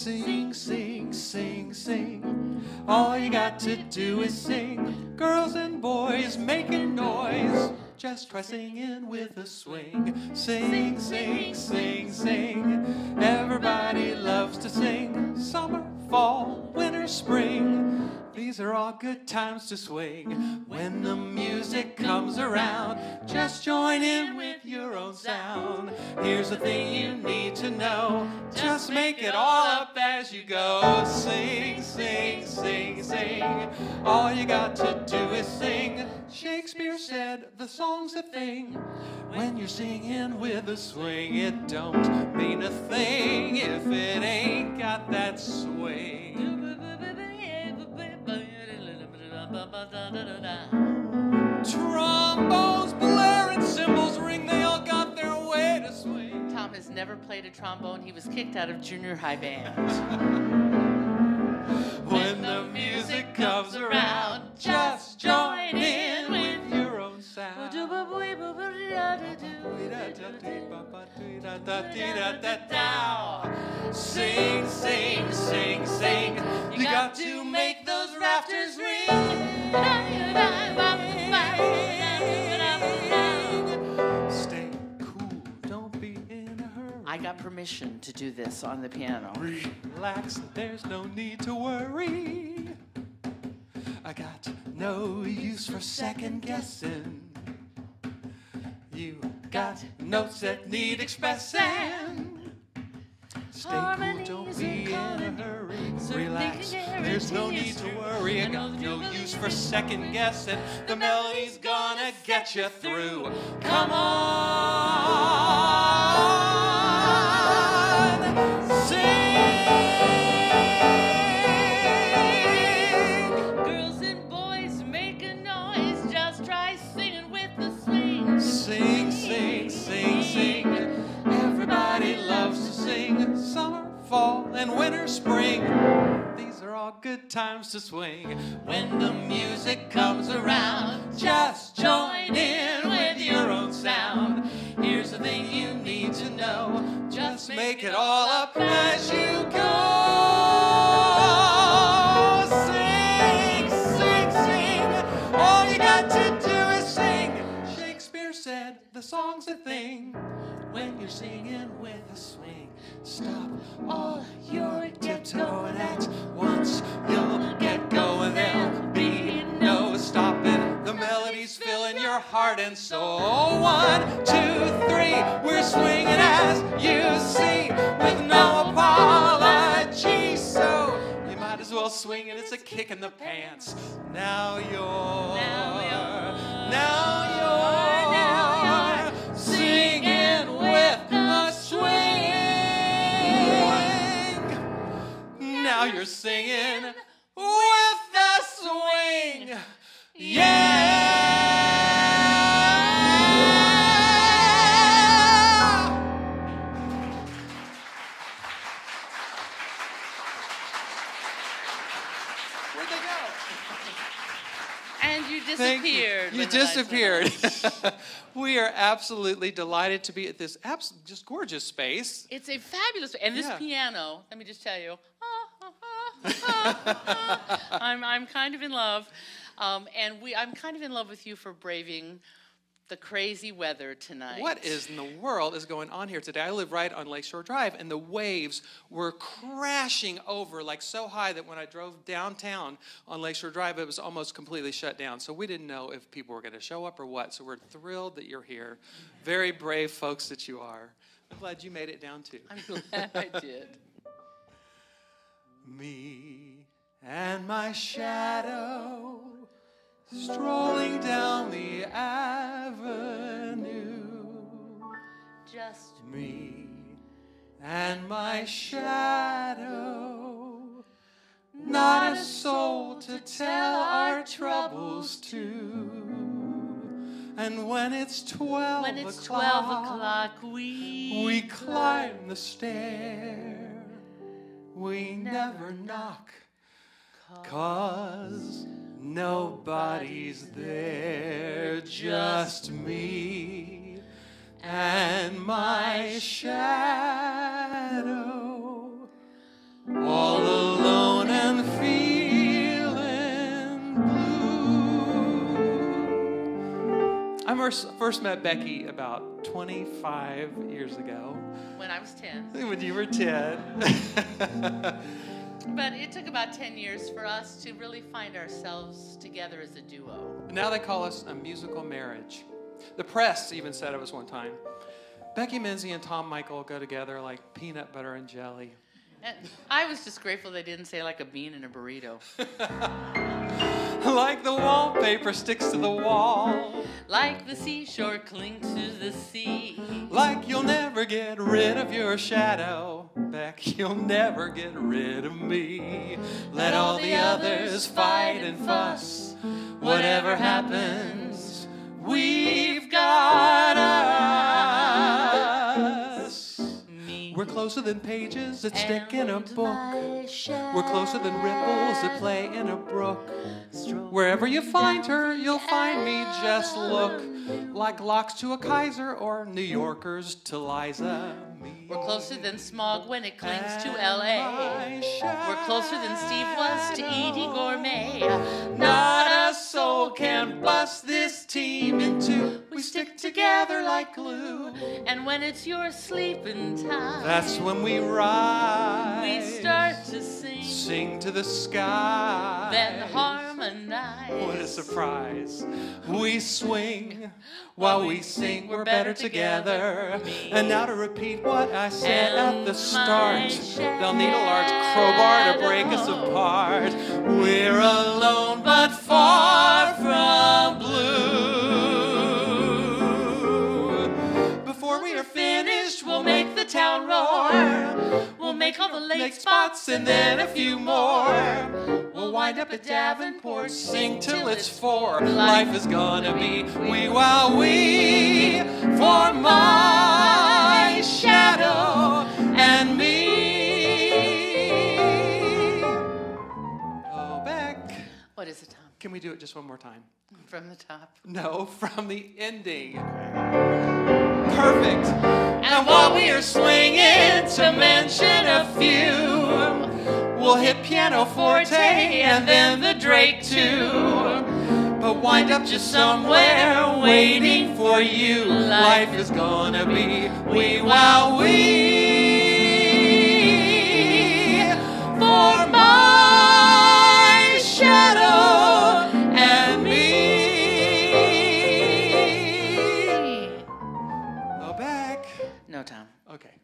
Sing, sing, sing, sing. All you got to do is sing. Girls and boys making noise. Just try singing with a swing. Sing, sing, sing, sing. Everybody loves to sing. Summer, fall, winter, spring. These are all good times to swing. When the music comes around, just join in with your own sound. Here's the thing you need to know. Just make it all up as you go. Sing, sing, sing, sing. All you got to do is sing. Shakespeare said the song's a thing. When you're singing with a swing, it don't mean a thing if it ain't got that swing. Trombones blare and cymbals ring, they all got their way to swing. Tom has never played a trombone. He was kicked out of junior high band. When the music comes around, just join in with your own sound. Sing, sing, sing, sing. You got to make those rafters ring. Stay cool, don't be in a hurry. I got permission to do this on the piano. Relax, there's no need to worry. I got no use for second guessing. You got notes that need expressing. Stay cool, don't be in a hurry. Relax, there's no need to worry. I got no use for second guessing. The melody's gonna get you through. Come on, sing. Girls and boys make a noise. Just try singing with the swing. Sing, sing, sing, sing. Everybody loves to sing. Summer, fall, and winter, spring. These are all good times to swing. When the music comes around, just join in with your own sound. Here's the thing you need to know. Just make it all up as you go. Sing, sing, sing. All you got to do is sing. Shakespeare said the song's a thing. When you're singing with a swing, stop all your tiptoeing at once. You'll get going, there'll be no stopping. The melody's filling your heart and soul. 1, 2, 3, we're swinging as you see, with no apology. So you might as well swing it, it's a kick in the pants. Now you're singing with a swing. Now you're singing with a swing. Yeah. Where'd they go? And you disappeared. You disappeared. We are absolutely delighted to be at this just gorgeous space. It's a fabulous, and this piano, let me just tell you, I'm kind of in love. And I'm kind of in love with you for braving the crazy weather tonight. What in the world is going on here today? I live right on Lakeshore Drive, and the waves were crashing over like so high that when I drove downtown on Lakeshore Drive, it was almost completely shut down. So we didn't know if people were going to show up or what. So we're thrilled that you're here. Very brave folks that you are. I'm glad you made it down too. I'm glad I did. Me and my shadow strolling down the avenue. Just Me and my shadow, not a soul to tell our troubles to. And when it's 12 o'clock, we climb the stair. We never knock, 'cause nobody's there, just me and my shadow. first met Becky about 25 years ago. When I was 10. When you were 10. But it took about 10 years for us to really find ourselves together as a duo. Now they call us a musical marriage. The press even said of us one time, Beckie Menzie and Tom Michael go together like peanut butter and jelly. And I was just grateful they didn't say like a bean in a burrito. Like the wallpaper sticks to the wall. Like the seashore clings to the sea. Like you'll never get rid of your shadow. Beck, you'll never get rid of me. Let all the others fight and fuss. Whatever happens, we've got us. We're closer than pages that stick in a book. We're closer than ripples that play in a brook. Wherever you find her, you'll find me. Just look. Like locks to a Kaiser or New Yorkers to Liza. We're closer than smog when it clings to L.A. We're closer than Steve was to Edie Gourmet. Not a soul can bust this team in two. We stick together like glue. And when it's your sleeping time, that's when we rise. We start to sing. Sing to the sky. Then harmonize. What a surprise. We swing while we sing. We're better together. And now to repeat what I said at the start. They'll need a large crowbar to break us apart. We're alone but far from blue. Before we are finished, we'll make the town roar. We'll make all the lake spots and then a few more. We'll wind up at Davenport, sing till it's 4. Life is gonna be wee wow wee for my shadow and me. Oh, Beck. What is it, Tom? Can we do it just one more time? From the top? No, from the ending. Perfect. And while we are swinging, to mention a few, we'll hit PianoForte and then the Drake too. But wind up just somewhere waiting for you. Life is gonna be wee wow wee for my shadow and me. Oh, Beck. No, Tom. Okay.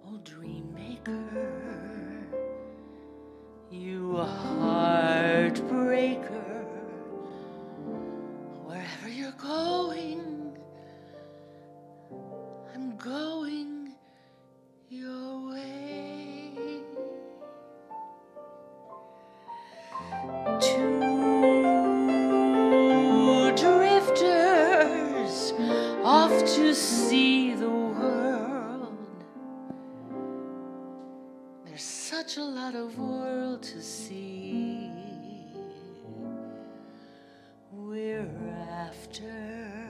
Oh, dream maker, you heartbreaker, wherever you're going, I'm going your way. Two drifters off to see the world. There's such a lot of world to see. We're after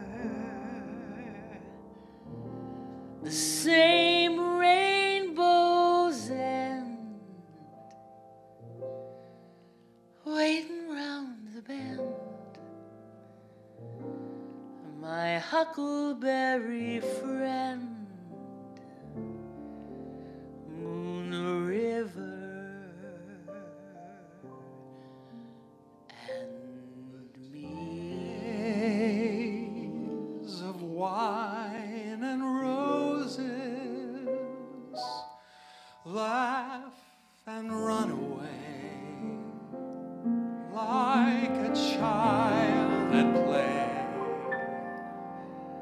the same rainbow's end, waiting round the bend. My huckleberry friend, Moon River and me. Days of wine and roses, laugh and run away like a child at play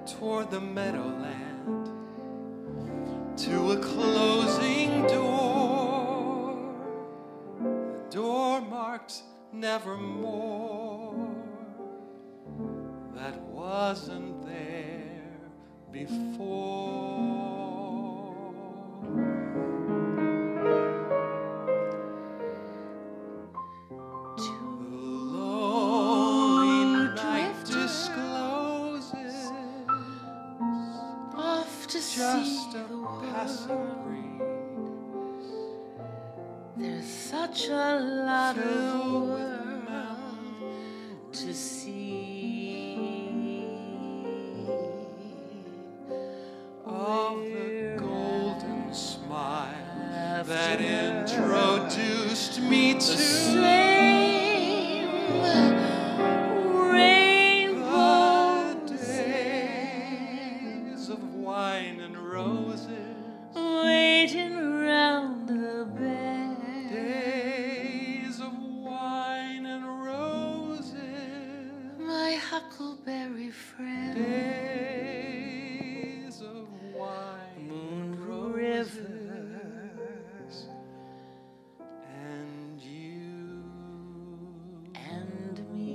toward the meadowland, to a closing door, a door marked nevermore. That was wasn't there before. The lonely night discloses off to just see a the passing world. breeze. There's such a lot of Filled with world to see. Of the golden smile that introduced me to Same rainbow the days of wine and roses, waiting around the bend. days of wine and roses, My huckleberry friend. days of wine Moon and roses, River and you. and me.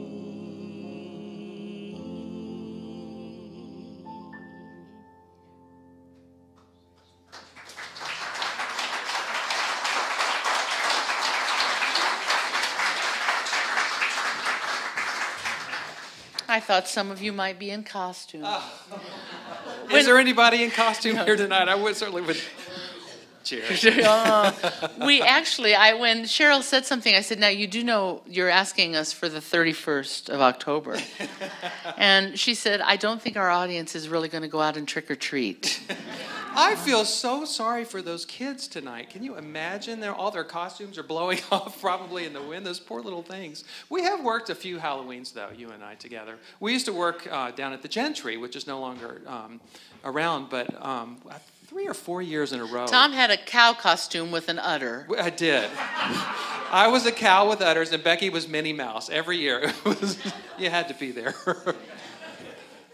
I thought some of you might be in costume. Is there anybody in costume here tonight? I would certainly would cheer. We actually, when Cheryl said something, I said, now you do know you're asking us for the 31st of October. And she said, I don't think our audience is really going to go out and trick or treat. I feel so sorry for those kids tonight. Can you imagine? All their costumes are blowing off probably in the wind, those poor little things. We have worked a few Halloweens, though, you and I together. We used to work down at the Gentry, which is no longer around, but 3 or 4 years in a row. Tom had a cow costume with an udder. I did. I was a cow with udders, and Becky was Minnie Mouse. Every year, you had to be there.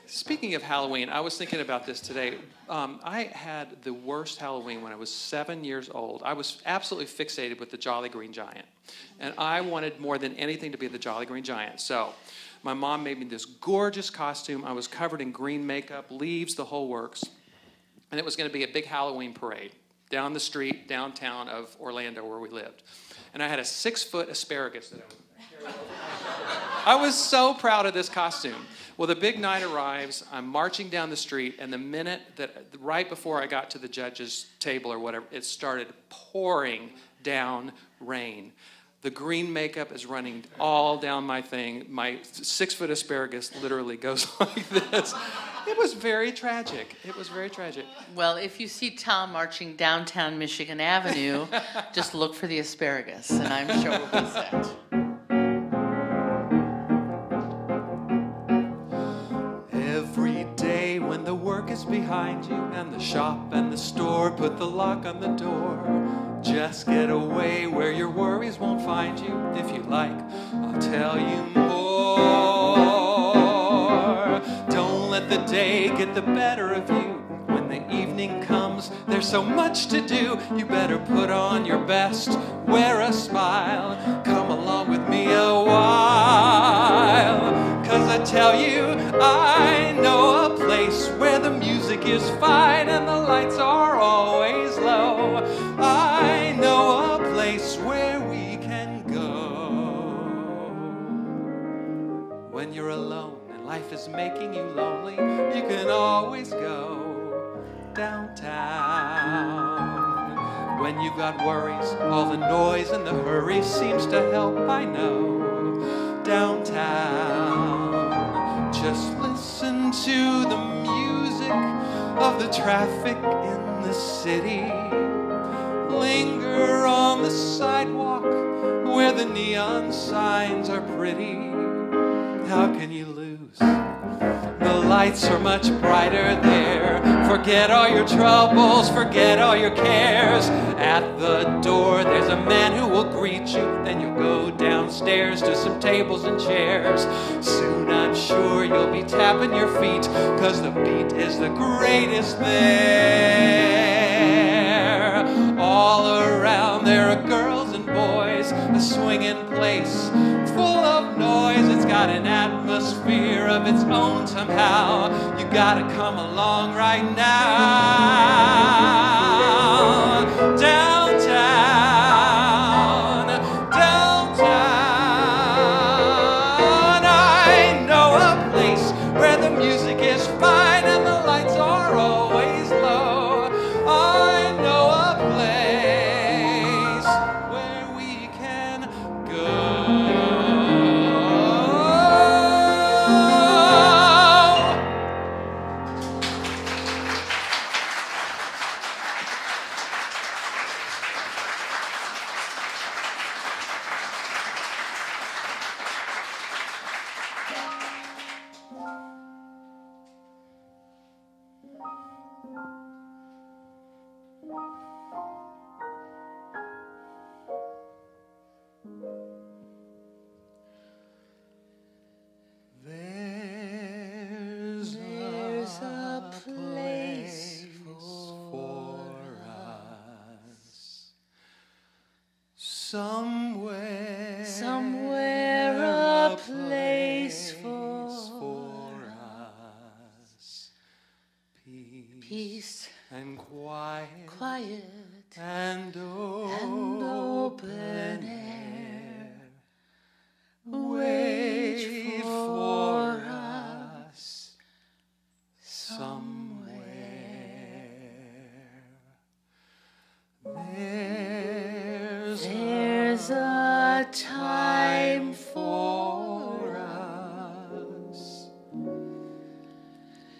Speaking of Halloween, I was thinking about this today. I had the worst Halloween when I was 7 years old. I was absolutely fixated with the Jolly Green Giant. And I wanted more than anything to be the Jolly Green Giant. So my mom made me this gorgeous costume. I was covered in green makeup, leaves, the whole works. And it was going to be a big Halloween parade down the street, downtown of Orlando where we lived. And I had a 6-foot asparagus that I was so proud of this costume. Well, the big night arrives, I'm marching down the street, and the minute that, right before I got to the judge's table or whatever, it started pouring down rain. The green makeup is running all down my thing. My 6-foot asparagus literally goes like this. It was very tragic. It was very tragic. Well, if you see Tom marching downtown Michigan Avenue, just look for the asparagus, and I'm sure we'll be set. Every day when the work is behind you and the shop and the store put the lock on the door, just get away where your worries won't find you. If you like, I'll tell you more. Don't let the day get the better of you. When the evening comes, there's so much to do. You better put on your best, wear a smile, come along with me a while. 'Cause I tell you, I know a place where the music is fine and the lights are always low. I know a place where we can go when you're alone and life is making you lonely. You can always go downtown. When you've got worries, all the noise and the hurry seems to help, I know. Downtown, just listen to the music of the traffic in the city. Linger on the sidewalk where the neon signs are pretty. How can you lose? The lights are much brighter there. Forget all your troubles, forget all your cares. At the door there's a man who will greet you. Then you'll go downstairs to some tables and chairs. Soon I'm sure you'll be tapping your feet, 'cause the beat is the greatest there. All around there are girls and boys, a swinging place full of noise. It's got an atmosphere of its own somehow. You gotta come along right now. Downtown, downtown. I know a place where the music is fine and the lights are always low. I know a place where we can go. There's a place for us somewhere, a place for us. Peace and quiet and open air. Wait for us somewhere. There's a time for us.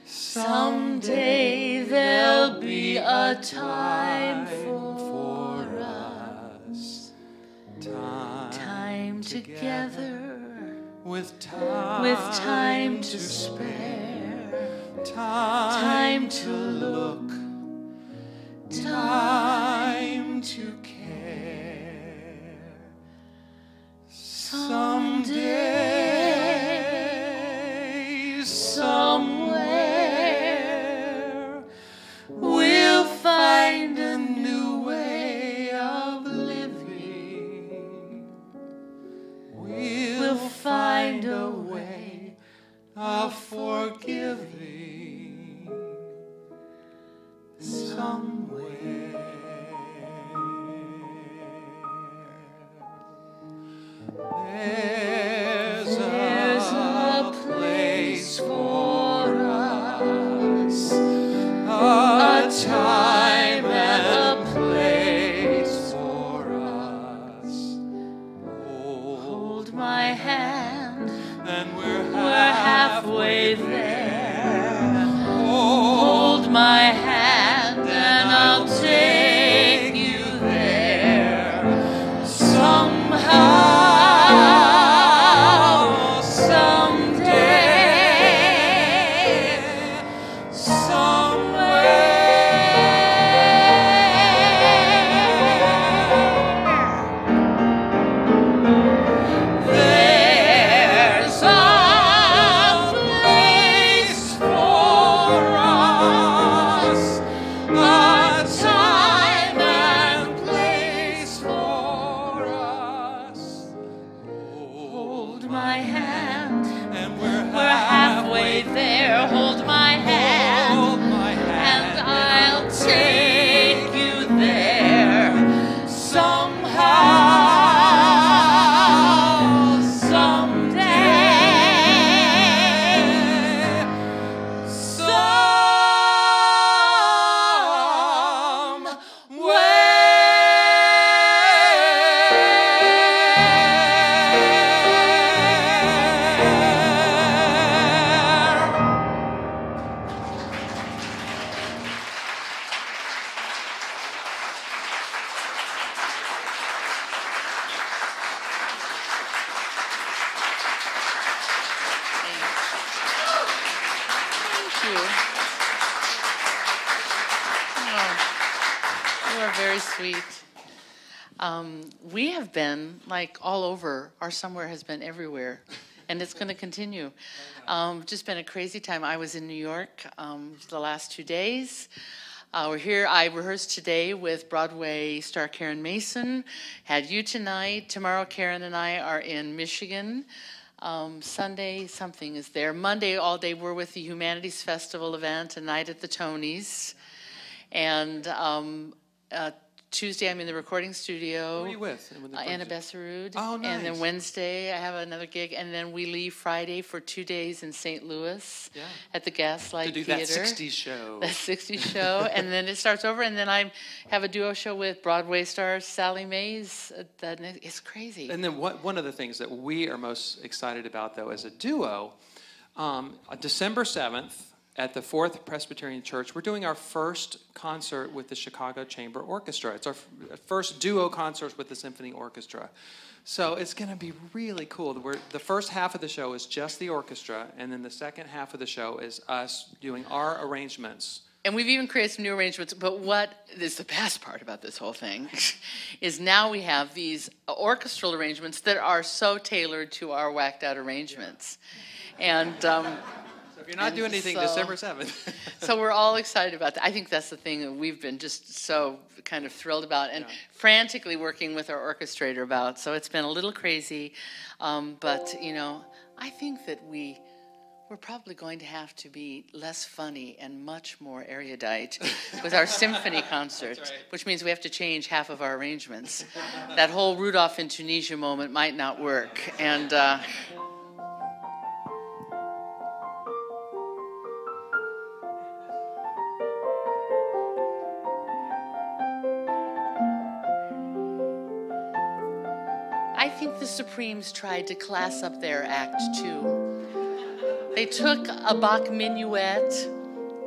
Someday there'll be a time for us. Time together with time to spare. Time to look. Time to care. Someday, somewhere, we'll find a new way of living. We'll find a way of forgiving somewhere. There's a place for us, a time and a place for us. Hold my hand, and we're halfway there. Hold my hand, and I'll take you there. Somehow, someday, somewhere. There's a place for us, a time and place for us. Hold my hand, and we're halfway there. Hold my hand, and I'll take you there. Somehow, someday, Thank you. Oh, you are very sweet. We have been like all over. Our somewhere has been everywhere, and it's going to continue. Just been a crazy time. I was in New York the last 2 days. We're here. I rehearsed today with Broadway star Karen Mason. Had you tonight. Tomorrow, Karen and I are in Michigan. Sunday, something is there. Monday, all day, we're with the Humanities Festival event, a night at the Tonys. And Tuesday, I'm in the recording studio. Who are you with? Anna Besserud. Oh, nice. And then Wednesday, I have another gig. And then we leave Friday for 2 days in St. Louis at the Gaslight Theater. To do that 60s show. That 60s show. And then it starts over. And then I have a duo show with Broadway star Sally Mays. It's crazy. And then one of the things that we are most excited about, though, as a duo, December 7th, at the 4th Presbyterian Church, we're doing our first concert with the Chicago Chamber Orchestra. It's our first duo concert with the symphony orchestra. So it's going to be really cool. The first half of the show is just the orchestra, and then the second half of the show is us doing our arrangements. And we've even created some new arrangements, but what is the best part about this whole thing is now we have these orchestral arrangements that are so tailored to our whacked out arrangements. And if you're not doing anything, December 7th. So we're all excited about that. I think that's the thing that we've been just so kind of thrilled about and frantically working with our orchestrator about. So it's been a little crazy, but you know, I think that we're probably going to have to be less funny and much more erudite with our symphony concert, which means we have to change half of our arrangements. That whole Rudolph in Tunisia moment might not work, and. I think the Supremes tried to class up their act, too. They took a Bach minuet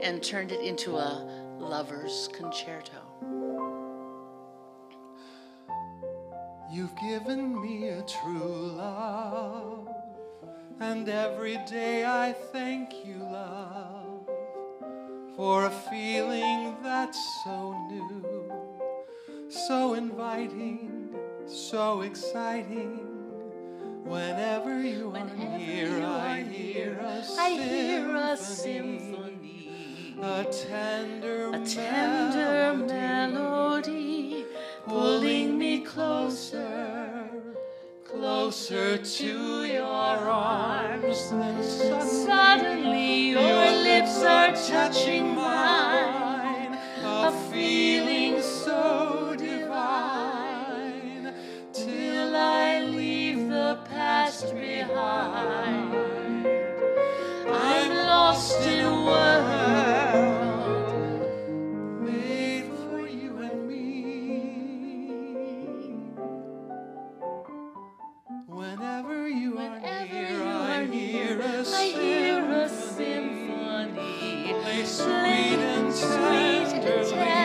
and turned it into a lover's concerto. You've given me a true love, and every day I thank you, love, for a feeling that's so new, so inviting, so exciting. Whenever you are near, I hear a symphony, a tender melody, pulling me closer, closer to your arms. Then suddenly your lips are touching mine, a feeling so divine, till I leave the past behind. I'm lost in a world made for you and me. Whenever you are near, I hear a symphony, play sweet and tenderly.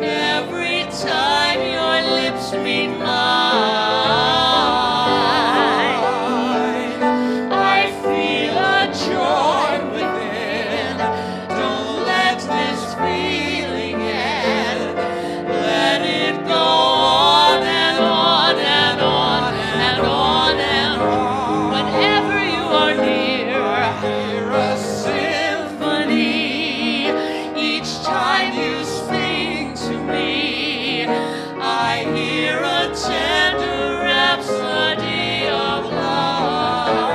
Every time your lips meet mine, I feel a joy within. Don't let this feeling end. Let it go on and on and on and on and on. Whenever you are near, I hear a symphony. Each time you speak to me, I hear a tender rhapsody of love.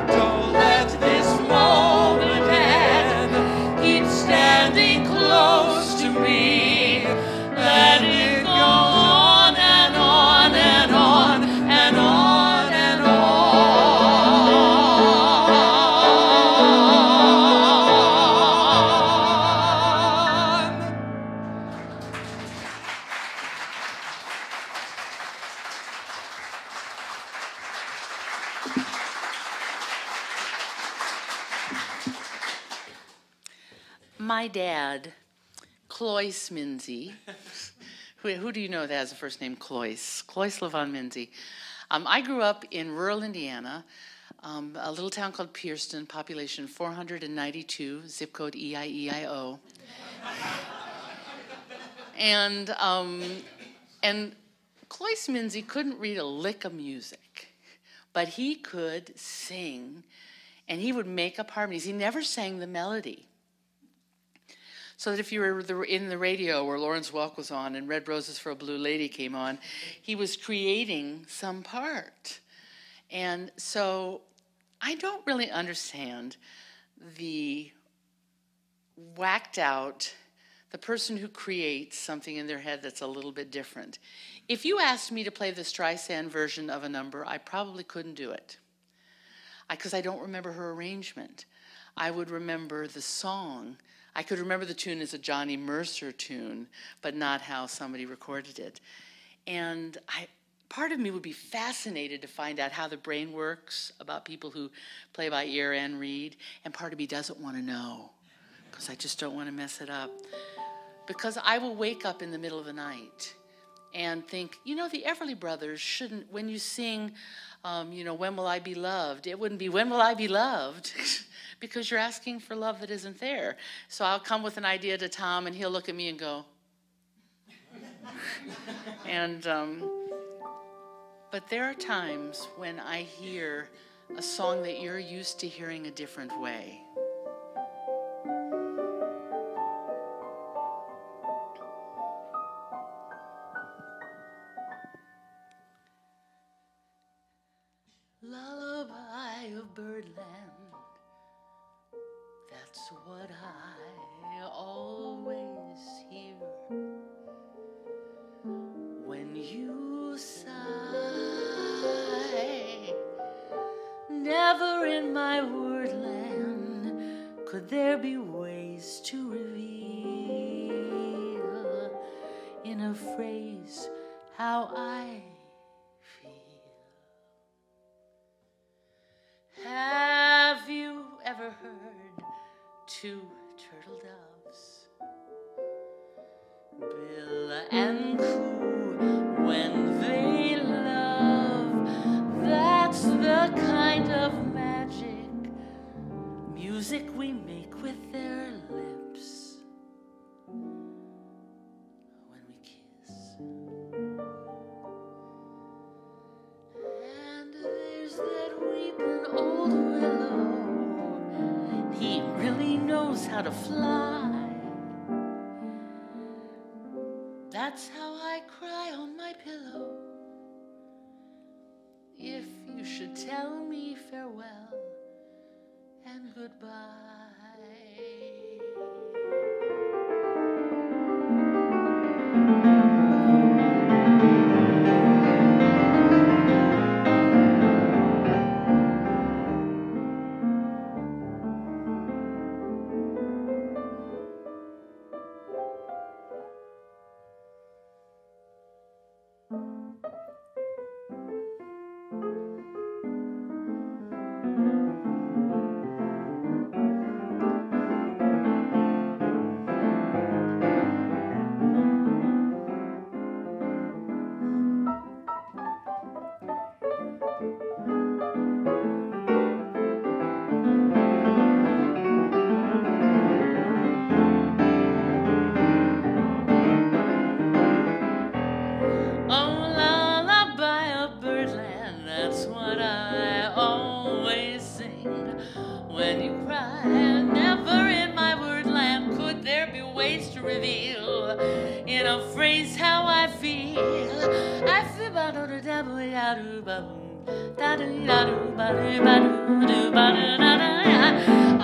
Don't let this moment end. Keep standing close to me. Let it go on and on and on and on and on. My dad, Cloyce Menzie, who do you know that has the first name Cloyce? Cloyce Levon Menzie. I grew up in rural Indiana, a little town called Pierceton, population 492, zip code EIEIO. And Cloyce Menzie couldn't read a lick of music, but he could sing, and he would make up harmonies. He never sang the melody. So that if you were in the radio where Lawrence Welk was on and Red Roses for a Blue Lady came on, he was creating some part. And so I don't really understand the whacked out, the person who creates something in their head that's a little bit different. If you asked me to play the Streisand version of a number, I probably couldn't do it. Because I don't remember her arrangement. I would remember the song. I could remember the tune as a Johnny Mercer tune, but not how somebody recorded it. And part of me would be fascinated to find out how the brain works about people who play by ear and read, and part of me doesn't want to know, because I just don't want to mess it up. Because I will wake up in the middle of the night and think, you know, the Everly Brothers shouldn't, when you sing, you know, when will I be loved? It wouldn't be, when will I be loved? Because you're asking for love that isn't there. So I'll come with an idea to Tom, and he'll look at me and go. And, but there are times when I hear a song that you're used to hearing a different way. Lullaby of birdland, that's what I always hear when you sigh. Never in my wordland could there be ways to reveal in a phrase how I feel. Have you ever heard two turtle doves bill and coo when they love? That's the kind of magic music we make with their lips when we kiss. And there's that weeping old willow, he really knows how to fly. That's how I cry on my pillow. If you should tell me farewell and goodbye.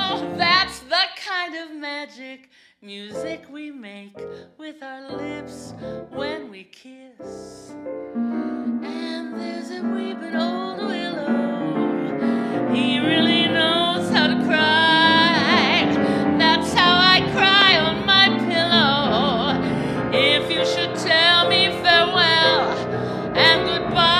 Oh, that's the kind of magic music we make with our lips when we kiss. And there's a weeping old willow, he really knows how to cry. That's how I cry on my pillow. If you should tell me farewell and goodbye.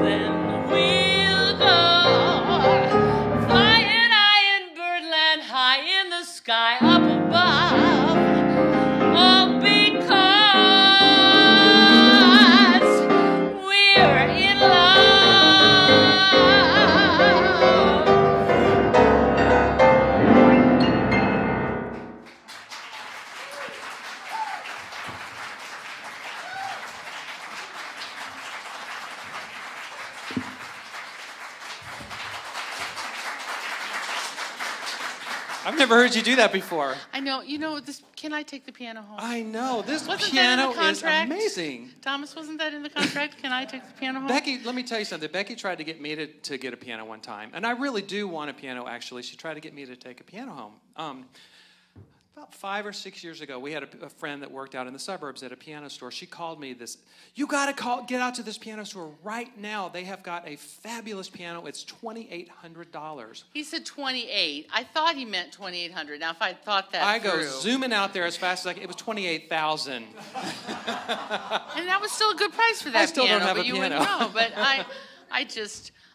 Then I've never heard you do that before. I know. You know, this. Can I take the piano home? I know. This Wasn't piano that in the is contract? amazing. Thomas, wasn't that in the contract? Can I take the piano home? Becky, let me tell you something. Becky tried to get me to get a piano one time. And I really do want a piano, actually. She tried to get me to take a piano home. About 5 or 6 years ago, we had a friend that worked out in the suburbs at a piano store. She called me you got to get out to this piano store right now. They have got a fabulous piano. It's $2,800. He said 28. I thought he meant 2,800. Now, if I thought that I go through. zooming out there as fast as I can. It was 28,000. And that was still a good price for that I still piano, don't have but a you piano. wouldn't know. But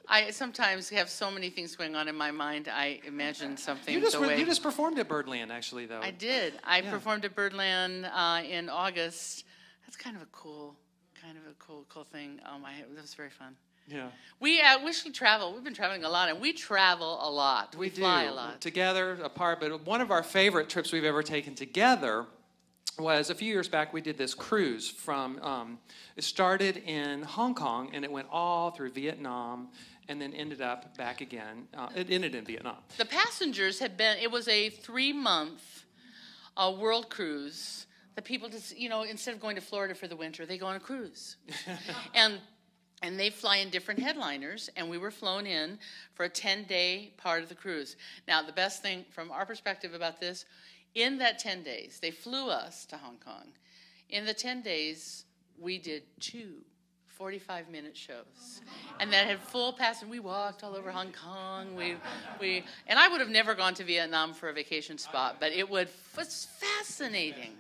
I sometimes have so many things going on in my mind. I imagine something. You just performed at Birdland, actually, though. I did. I performed at Birdland in August. That's kind of a cool thing. That was very fun. Yeah. We should travel. We've been traveling a lot, and we travel a lot. We fly a lot. Together, apart. But one of our favorite trips we've ever taken together was a few years back. We did this cruise from. It started in Hong Kong, and it went all through Vietnam, and then ended up back again. It ended in Vietnam. The passengers it was a 3-month world cruise. The people just, instead of going to Florida for the winter, they go on a cruise. and they fly in different headliners, and we were flown in for a 10-day part of the cruise. Now, the best thing from our perspective about this, in that 10 days, they flew us to Hong Kong. In the 10 days, we did 2 45-minute shows, and that had full pass. And we walked all over Hong Kong. And I would have never gone to Vietnam for a vacation spot, but it was fascinating.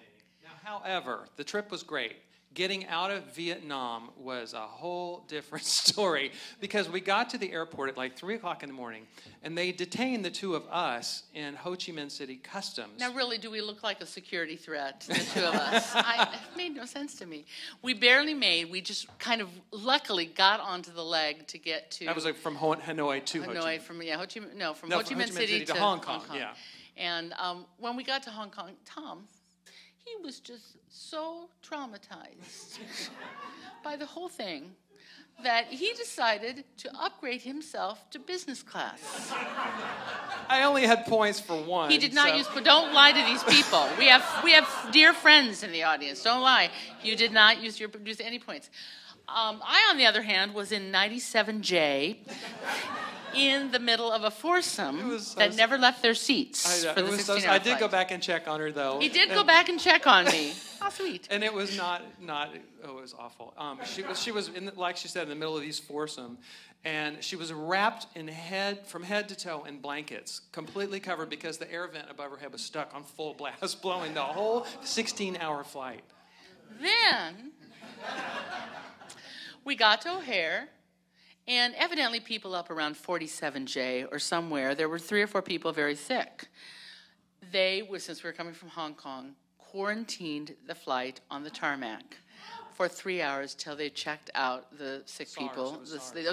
Now, however, the trip was great. Getting out of Vietnam was a whole different story because we got to the airport at like 3 o'clock in the morning, and they detained the two of us in Ho Chi Minh City Customs. Now, really, do we look like a security threat, the two of us? It made no sense to me. We barely made. We just kind of luckily got onto the leg to get to. That was like from Hanoi to Ho Chi Minh. From Ho Chi Minh. From Ho Chi Minh City to Hong Kong. Yeah. And when we got to Hong Kong, Tom, he was just so traumatized by the whole thing that he decided to upgrade himself to business class. I only had points for one. He did not use. Don't lie to these people. We have dear friends in the audience. Don't lie. You did not use any points. I, on the other hand, was in 97J. In the middle of a foursome that never left their seats for the 16-hour flight. I did go back and check on her, though. He did go back and check on me. How sweet. And it was not. It was awful. She was like she said, in the middle of these foursome, and she was wrapped from head to toe in blankets, completely covered because the air vent above her head was stuck on full blast, blowing the whole 16-hour flight. Then we got to O'Hare. And evidently people up around 47J or somewhere, there were 3 or 4 people very sick. They, since we were coming from Hong Kong, quarantined the flight on the tarmac for 3 hours till they checked out the sick people. They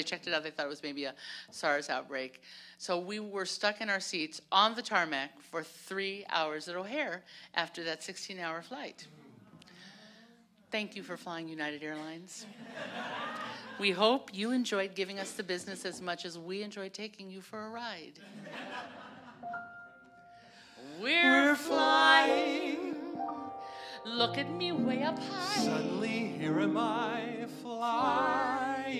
checked it out. They thought it was maybe a SARS outbreak. So we were stuck in our seats on the tarmac for 3 hours at O'Hare after that 16-hour flight. Thank you for flying United Airlines. We hope you enjoyed giving us the business as much as we enjoyed taking you for a ride. We're flying. Look at me way up high. Suddenly here am I flying.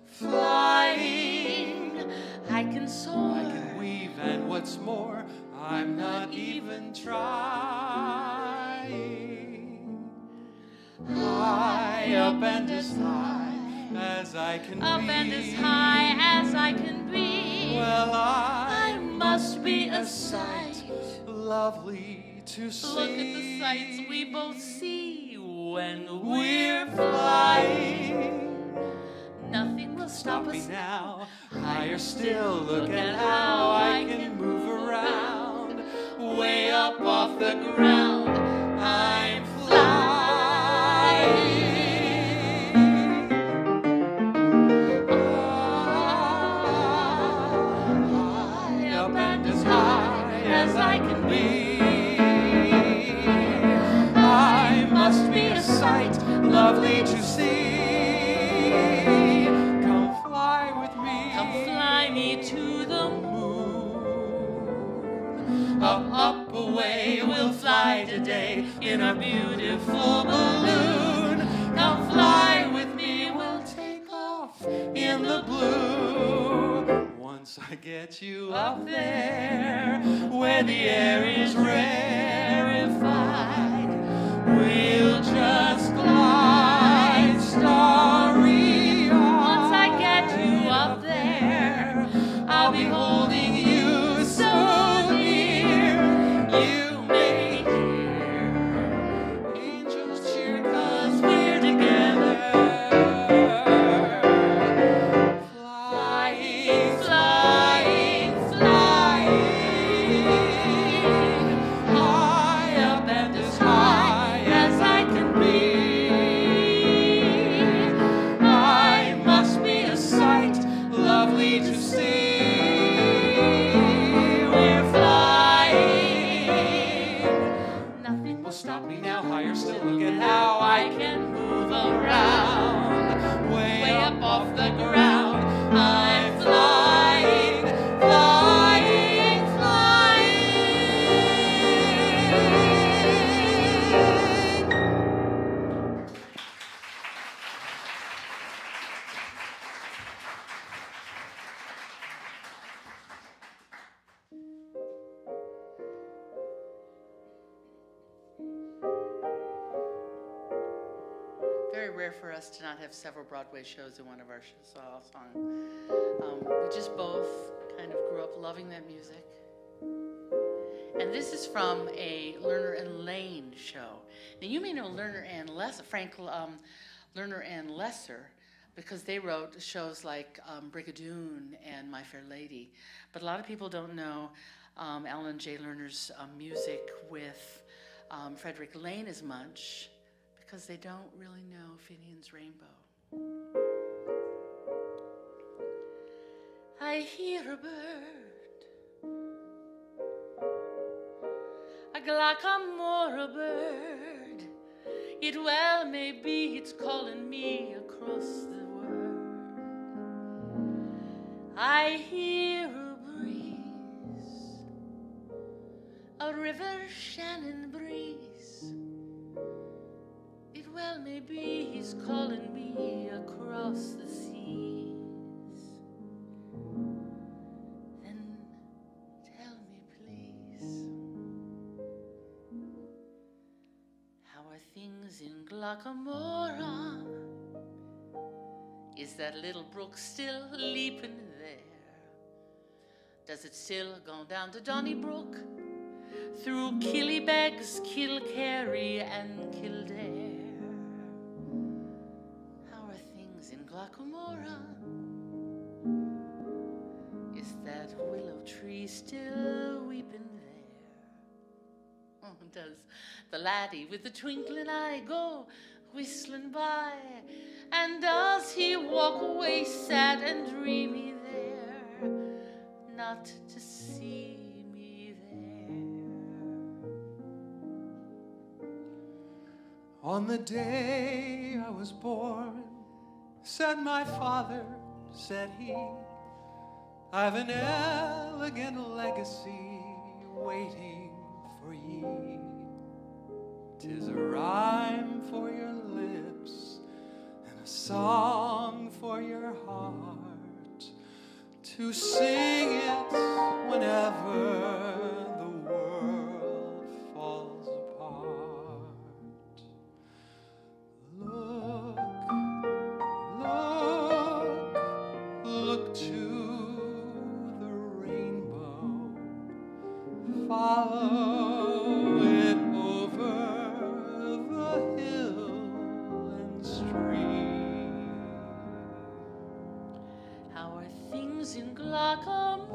Flying. I can soar. I can weave, and what's more, I'm not even trying. High up and as high as I can be. Up and as high as I can be. Well, I must be a sight lovely to see. Look at the sights we both see when We're flying. Nothing will stop me us now. Higher still, look at how I can move around. Way up off the ground, I'm flying. As I can be. I must be a sight lovely to see. night, a day, in a beautiful balloon. Come fly with me, we'll take off in the blue. Once I get you up there, where the air is rarefied, we'll just glide starry eyed. Once I get you up there, I'll be holding you so near. You may hear angels cheer 'cause we're together. Flying, flying, flying, high up and as high as I can be. I must be a sight lovely to see. We're flying. Nothing will stop me now. Higher still, look at how I can move around. Way up off the ground, I'm flying, flying, flying. Very rare for us to not have several Broadway shows in one of our songs. We just both kind of grew up loving that music. And this is from a Lerner and Lane show. Now you may know Lerner and Lesser, Lerner and Lesser, because they wrote shows like Brigadoon and My Fair Lady. But a lot of people don't know Alan J. Lerner's music with Frederick Lane as much, because they don't really know Finian's Rainbow. I hear a bird, a Glacamora bird. It well may be it's calling me across the world. I hear a breeze, a river Shannon breeze. It well may be he's calling me across the seas. Then tell me, please, how are things in Glacamora? Is that little brook still leaping there? Does it still go down to Donnybrook, through Killybegs, Kilkerry, and Kildare? How are things in Glacamora? Is that willow tree still weeping there? Oh, does the laddie with the twinkling eye go whistling by? And does he walk away sad and dreamy there, not to see me there? On the day I was born, said my father, said he, I've an elegant legacy waiting for ye. 'Tis a rhyme for your lips and a song for your heart, to sing it whenever the world falls apart. Look, look, look to the rainbow, follow it over the hill and stream. How are things in Glacamora?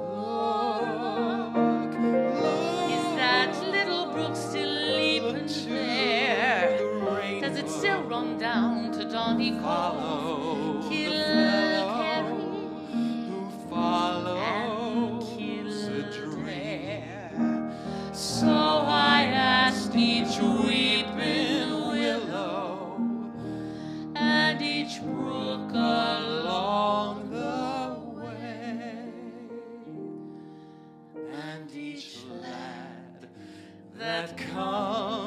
Is that little brook still leaping there? Does it still run down to Donegal, Kilkerry, Who follows and a Kildare? dream? So I asked each Weeping willow and each brook along the way, and each lad that comes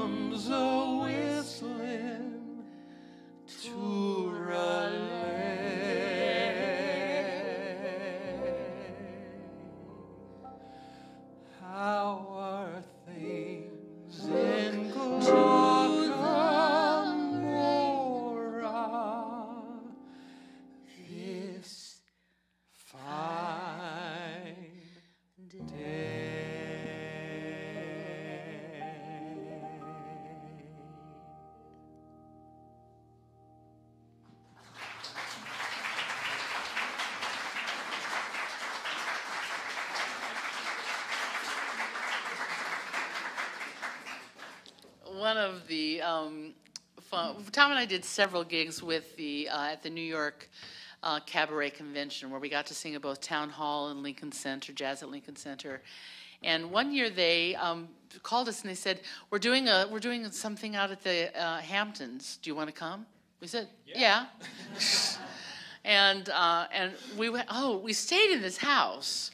of the Tom and I did several gigs with the at the New York Cabaret Convention, where we got to sing at both Town Hall and Lincoln Center, Jazz at Lincoln Center. And one year they called us and they said, "We're doing something out at the Hamptons. Do you want to come?" We said, "Yeah." And we went. Oh, we stayed in this house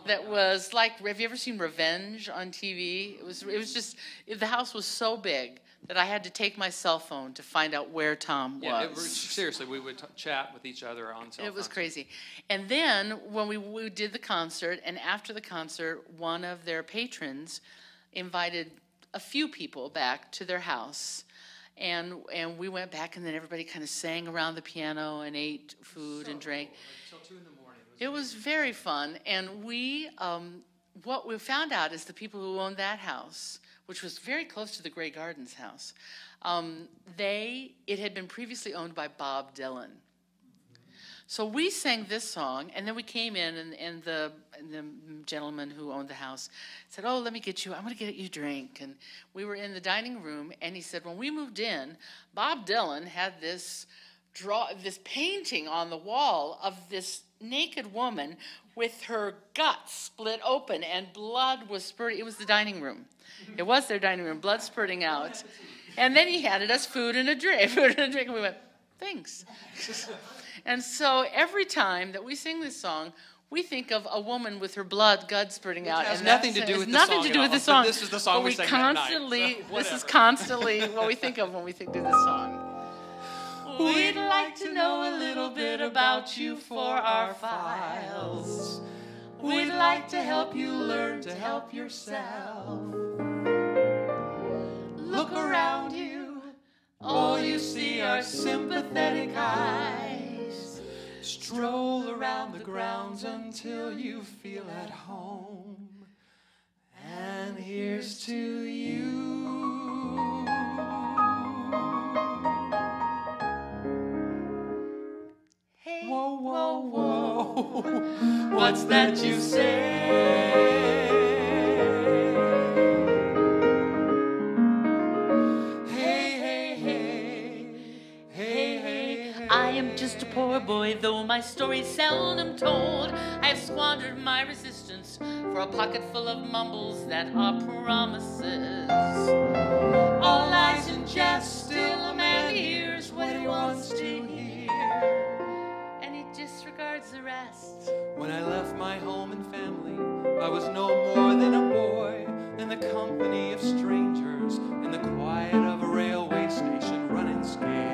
that was like. Have you ever seen Revenge on TV? It was just the house was so big that I had to take my cell phone to find out where Tom was. Seriously, we would chat with each other on cell phones. It was crazy. And then when we did the concert, and after the concert, one of their patrons invited a few people back to their house. And we went back, and then everybody kind of sang around the piano and ate food and drank. Cool. Until 2 in the morning. It was very fun. And what we found out is the people who owned that house, which was very close to the Grey Gardens house, it had been previously owned by Bob Dylan. So we sang this song, and then we came in, and the gentleman who owned the house said, "Oh, let me get you, I'm going to get you a drink." And we were in the dining room, and he said, when we moved in, Bob Dylan had this painting on the wall of this naked woman with her guts split open, and blood was spurting. It was the dining room. It was their dining room, blood spurting out. And then he handed us food and a drink, and we went, "Thanks." And so every time that we sing this song, we think of a woman with her guts spurting out. It has nothing to do with the song. Nothing to do with the song. This is the song we sang that night. So this is constantly what we think of when we think of this song. We'd like to know a little bit about you for our files. We'd like to help you learn to help yourself. Look around you, all you see are sympathetic eyes. Stroll around the grounds until you feel at home. And here's to you. Hey, whoa, whoa, whoa. What's that you say? I am just a poor boy, though my story's seldom told. I have squandered my resistance for a pocket full of mumbles that are promises. All lies and jest, still a man hears what he wants to hear, and he disregards the rest. When I left my home and family, I was no more than a boy in the company of strangers, in the quiet of a railway station, running scared.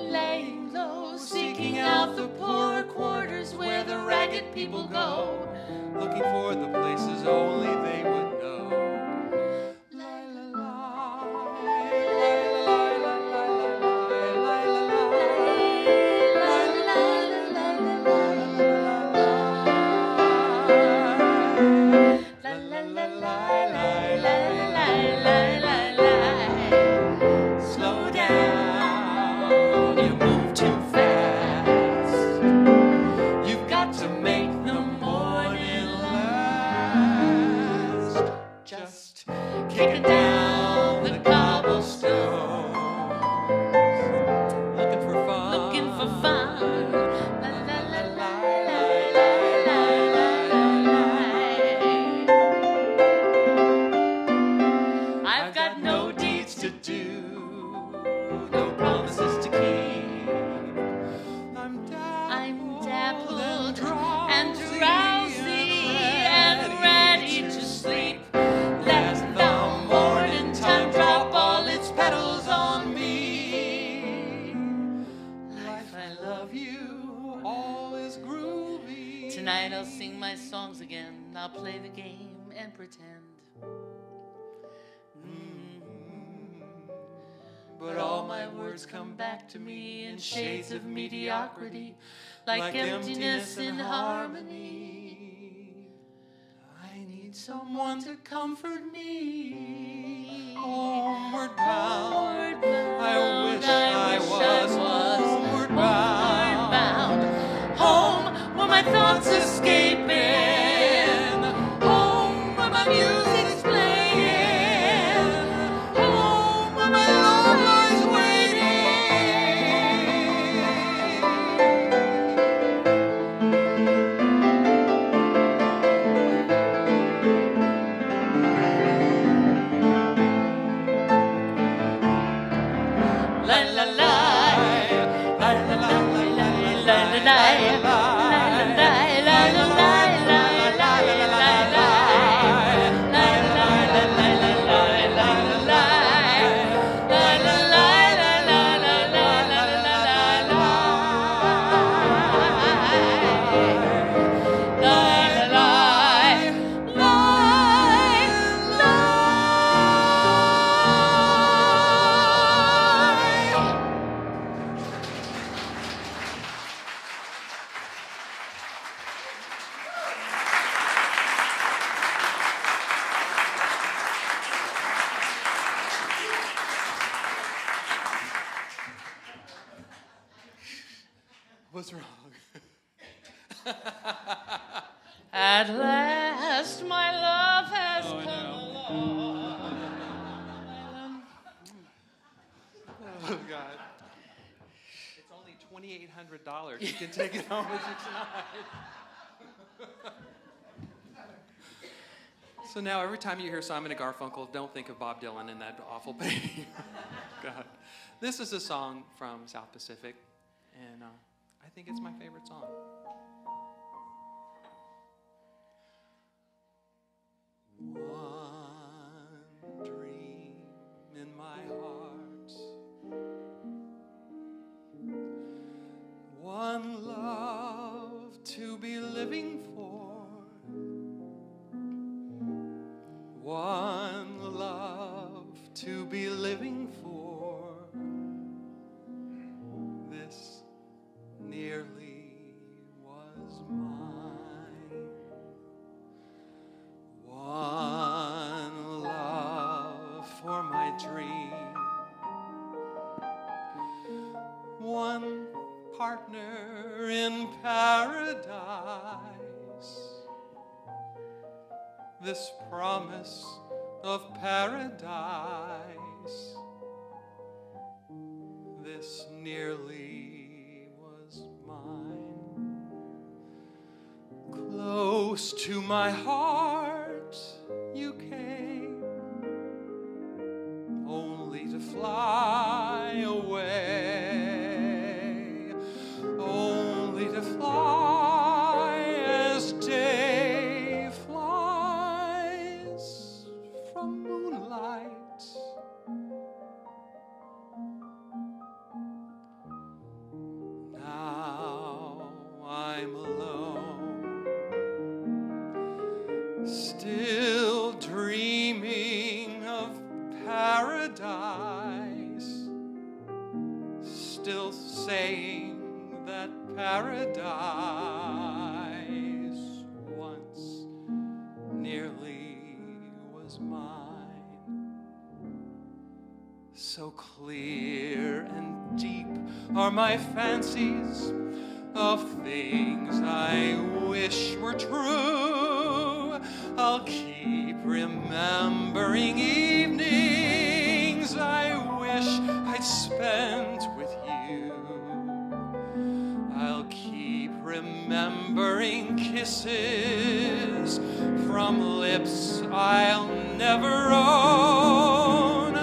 Laying low, seeking out the poorer quarters where the ragged people go, looking for the places only they would know. Slow down, you move too fast. You've got to make the morning last. Just kicking down the cobblestones, Looking for fun. looking for fun. La la la la la la la la. I've got no deeds to do, no promises to keep. I'm dappled and drowsy and ready to sleep. Let the morning time drop all its petals on me. Life, I love you. all is groovy. Tonight I'll sing my songs again. I'll play the game and pretend. But all my words come back to me in shades of mediocrity, like emptiness in harmony. I need someone to comfort me. Homeward Homeward bound. bound, I wish I was homeward bound. Home where my thoughts escaping, home where my music's playing, What's wrong? At last, my love has come along. Oh, God. It's only $2,800. You can take it home with you tonight. So now every time you hear Simon and Garfunkel, don't think of Bob Dylan and that awful baby. God. This is a song from South Pacific, and I think it's my favorite song. One dream in my heart, one love to be living for, one love to be living for. This nearly was mine. One love for my dream, one partner in paradise. This promise of paradise, this nearly was mine. Close to my heart you came, only to fly away, only to fly as day flies from moonlight. Now I'm alone, still dreaming of paradise, still saying that paradise once nearly was mine. So clear and deep are my fancies of things I wish were true. I'll keep remembering evenings I wish I'd spent with you. I'll keep remembering kisses from lips I'll never own,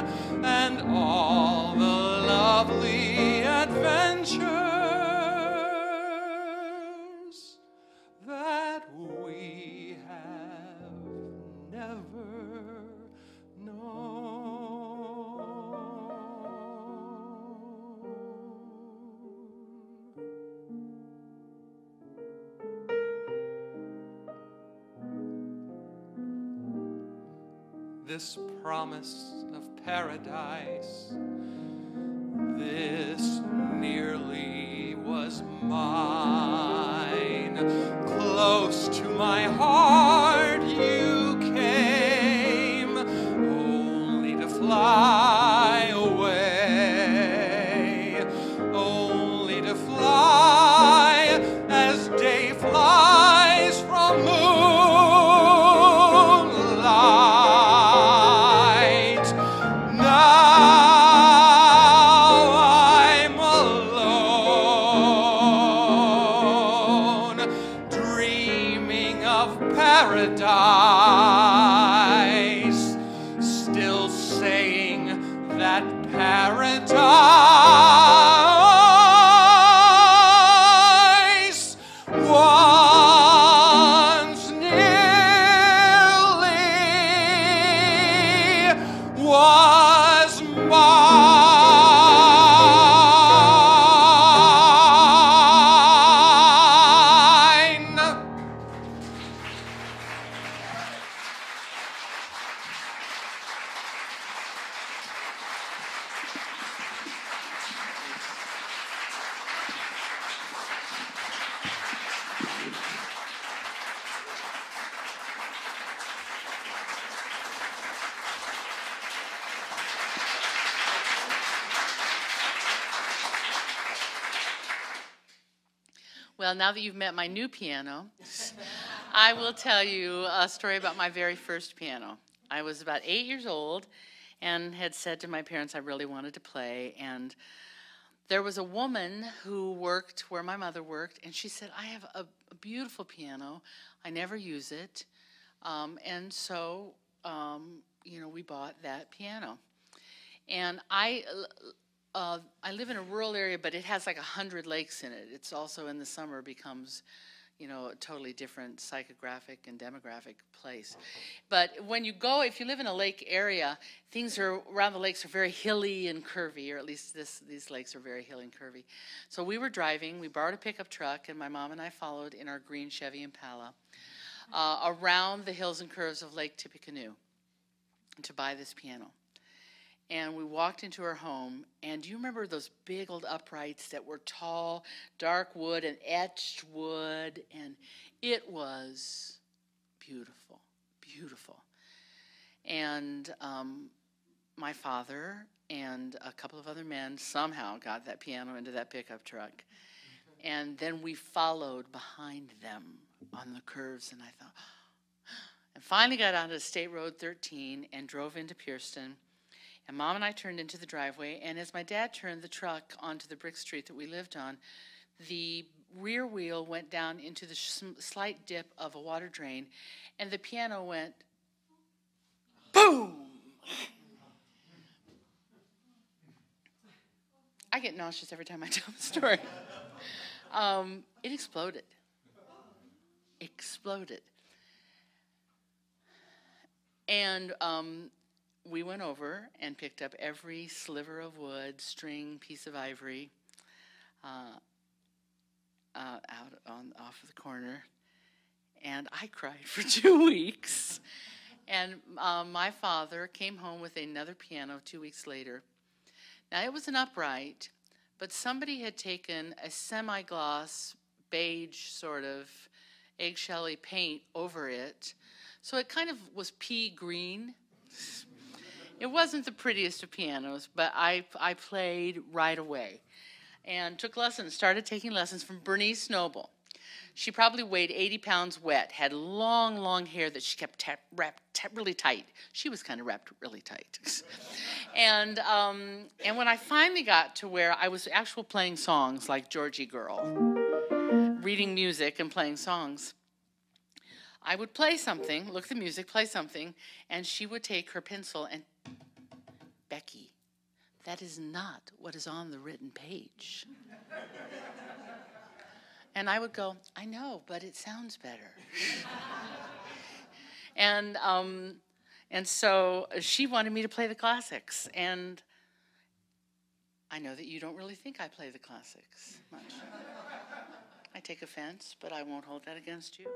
and all the lovely adventures that we have never known. This promise of paradise, this nearly was mine. Close to my heart you came, only to fly away, only to fly as day flies from moonlight. Now I'm alone, dreaming of paradise, still saying that paradise Well, now that you've met my new piano, I will tell you a story about my very first piano. I was about 8 years old and had said to my parents I really wanted to play. And there was a woman who worked where my mother worked, and she said, I have a beautiful piano. I never use it. And so, we bought that piano. And I live in a rural area, but it has like 100 lakes in it. It's also in the summer becomes, a totally different psychographic and demographic place. But when you go, if you live in a lake area, things around the lakes are very hilly and curvy, or at least these lakes are very hilly and curvy. So we were driving, we borrowed a pickup truck, and my mom and I followed in our green Chevy Impala around the hills and curves of Lake Tippecanoe to buy this piano. And we walked into her home, and do you remember those big old uprights that were tall, dark wood and etched wood? And it was beautiful, beautiful. And my father and a couple of other men somehow got that piano into that pickup truck. And then we followed behind them on the curves, and I thought, and finally got onto State Road 13 and drove into Pierceton. And Mom and I turned into the driveway, and as my dad turned the truck onto the brick street that we lived on, the rear wheel went down into the slight dip of a water drain, and the piano went boom! I get nauseous every time I tell the story. It exploded. Exploded. And we went over and picked up every sliver of wood, string, piece of ivory off of the corner. And I cried for 2 weeks. And my father came home with another piano 2 weeks later. Now, it was an upright, but somebody had taken a semi-gloss, beige sort of eggshelly paint over it. So it kind of was pea green. It wasn't the prettiest of pianos, but I played right away and took lessons, started taking lessons from Bernice Noble. She probably weighed 80 pounds wet, had long, long hair that she kept wrapped really tight. She was kind of wrapped really tight. And when I finally got to where I was actually playing songs like Georgie Girl, reading music and playing songs, I would play something, look at the music, play something, and she would take her pencil and, Becky, that is not what is on the written page. And I would go, I know, but it sounds better. And so she wanted me to play the classics. And I know that you don't really think I play the classics much. I take offense, but I won't hold that against you.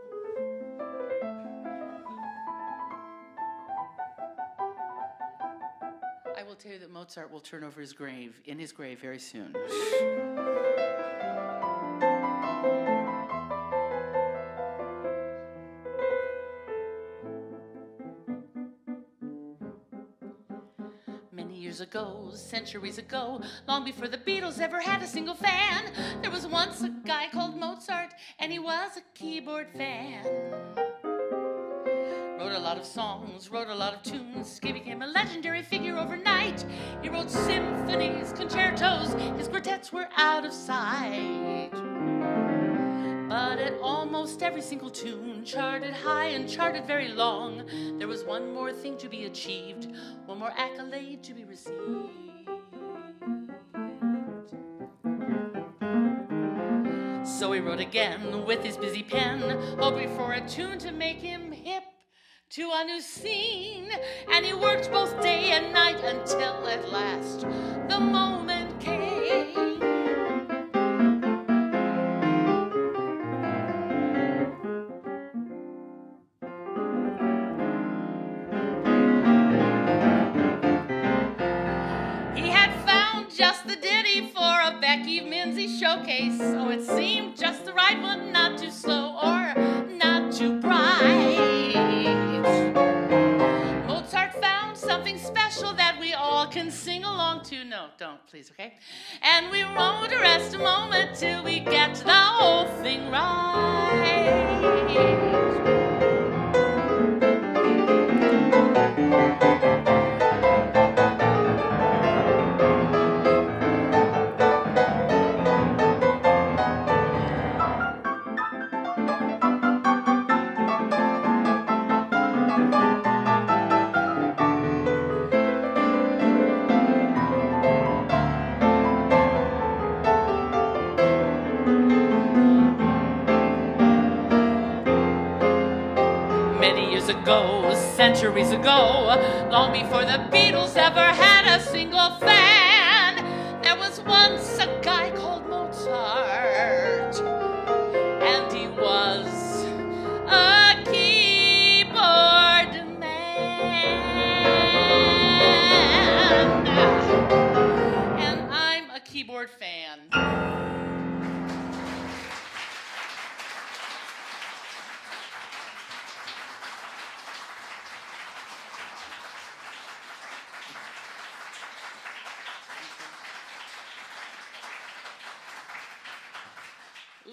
I will tell you that Mozart will turn over in his grave very soon. Many years ago, centuries ago, long before the Beatles ever had a single fan, there was once a guy called Mozart, and he was a keyboard fan. Wrote a lot of songs, wrote a lot of tunes. He became a legendary figure overnight. He wrote symphonies, concertos. His quartets were out of sight. But at almost every single tune, charted high and charted very long, there was one more thing to be achieved, one more accolade to be received. So he wrote again with his busy pen, hoping for a tune to make him hip to a new scene, and he worked both day and night until at last the moment came. He had found just the ditty for a Beckie Menzie showcase, so it seemed just the right one, not too slow or not too bright. Something special that we all can sing along to. No, don't, please, okay? And we won't rest a moment till we get the whole thing Centuries ago, long before the Beatles ever had a single fan, there was once a guy called Mozart, and he was a keyboard man, and I'm a keyboard fan.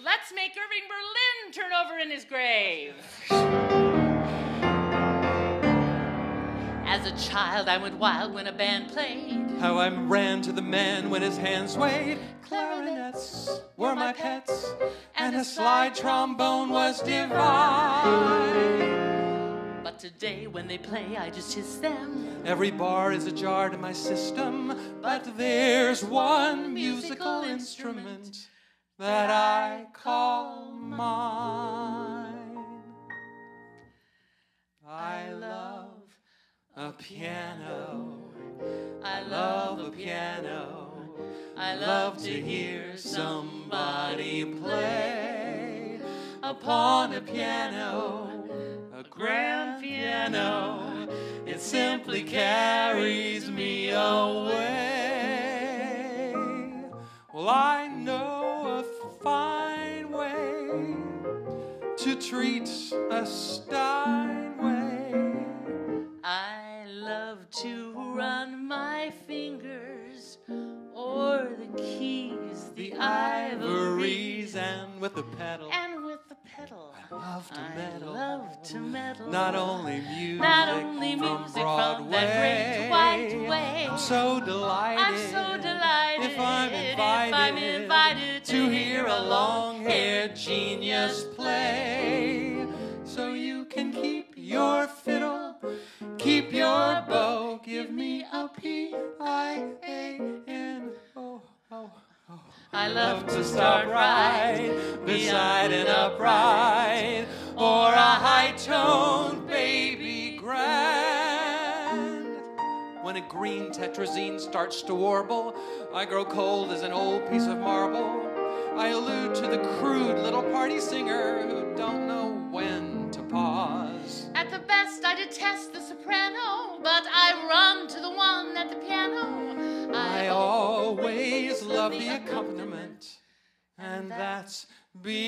Let's make Irving Berlin turn over in his grave. As a child, I went wild when a band played. How I ran to the man when his hands swayed. Clarinets were my pets, and a slide trombone was divine. But today, when they play, I just hiss them. Every bar is a jar to my system, but there's one musical instrument that I call mine. I love a piano. I love a piano. I love to hear somebody play upon a piano, a grand piano. It simply carries me away. Well, I know a fine way to treat a Steinway. I love to run my fingers o'er the keys, the ivories, and with the pedal. And with the pedal. I love to meddle. I love to meddle. Not only music, from Broadway. From that great white way. I'm so delighted. If I'm invited to hear a long-haired genius play. So you can keep your fiddle, keep your bow, give me a P-I-A-N-O. I love to start right beside an upright or a high-toned baby grand. When a green tetrazine starts to warble, I grow cold as an old piece of marble. I allude to the crude little party singer who don't know when to pause. At the best, I detest the soprano, but I run to the one at the piano. I always love the accompaniment, and that's because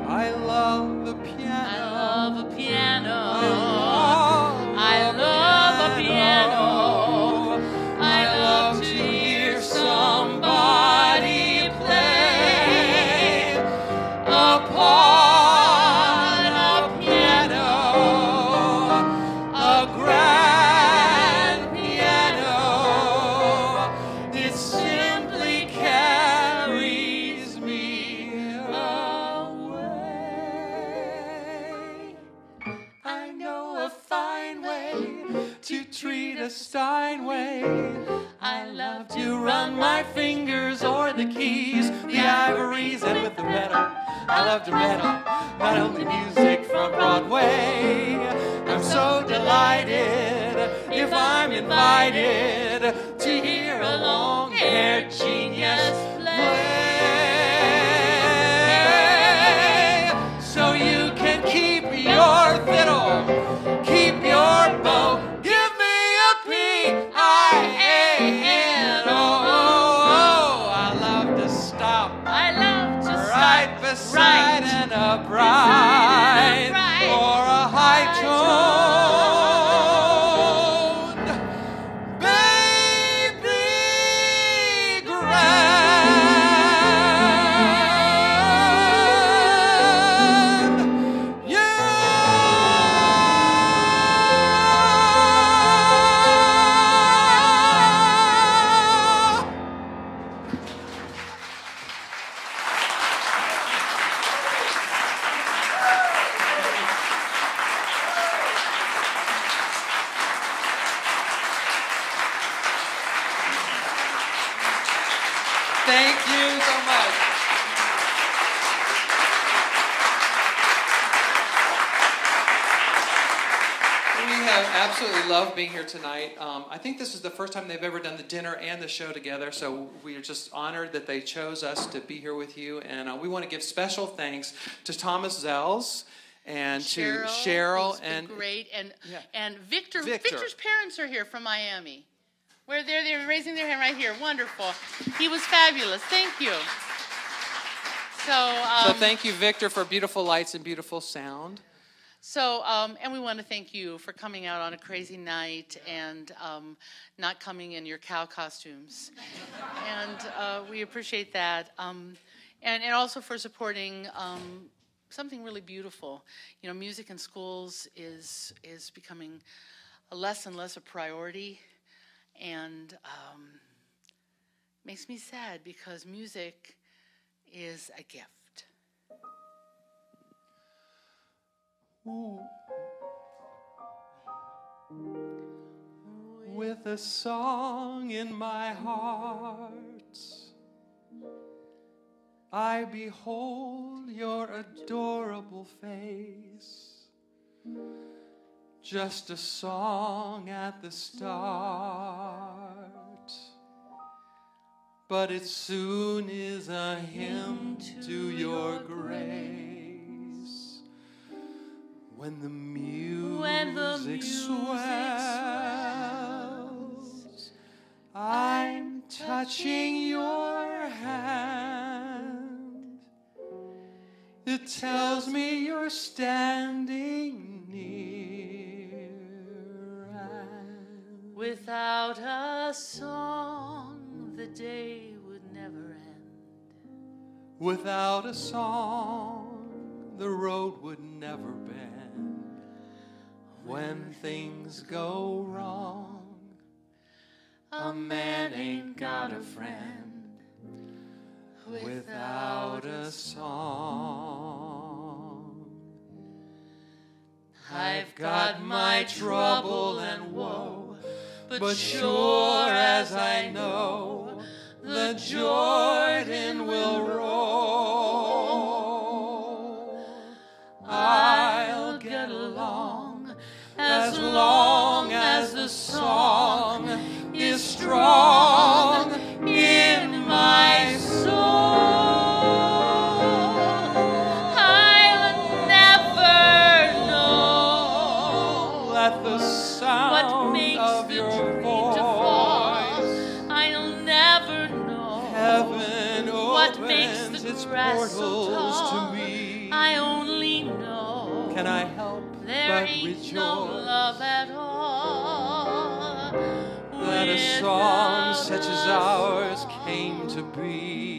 I love the piano. I love a piano. I love a piano. I love to hear somebody play upon a piano, a grand piano. It simply carries me away. I know a fine way to treat a Steinway. I love to run my fingers o'er the keys, the ivories, and with the pedal. I love to meddle, not only music from Broadway. I'm so delighted if I'm invited to hear a long-haired genius play. So you can keep your fiddle, keep your bow, give me a P-I-A-N-O. I love to stop I love to right absolutely love being here tonight. I think this is the first time they've ever done the dinner and the show together, so we are just honored that they chose us to be here with you. And we want to give special thanks to Thomas Zells and to Cheryl and great, and Victor. Victor's parents are here from Miami. Where they're raising their hand right here. Wonderful. He was fabulous. Thank you. So thank you, Victor, for beautiful lights and beautiful sound. So, and we want to thank you for coming out on a crazy night and not coming in your cow costumes. And we appreciate that. And also for supporting something really beautiful. You know, music in schools is becoming less and less a priority. And makes me sad because music is a gift. Ooh. With a song in my heart, I behold your adorable face. Just a song at the start, but it soon is a hymn to your grace. When the music swells, I'm touching your hand. It tells me you're standing near. And without a song, the day would never end. Without a song, the road would never bend. When things go wrong, a man ain't got a friend without a song. I've got my trouble and woe, but sure as I know, the Jordan will roll. I'll get along as long as the song is strong in my soul. I'll never know at the sound of your voice. I'll never know heaven opens its portals to me. I only know. Can I help there but rejoice? No love at all. That a song such as ours came to be.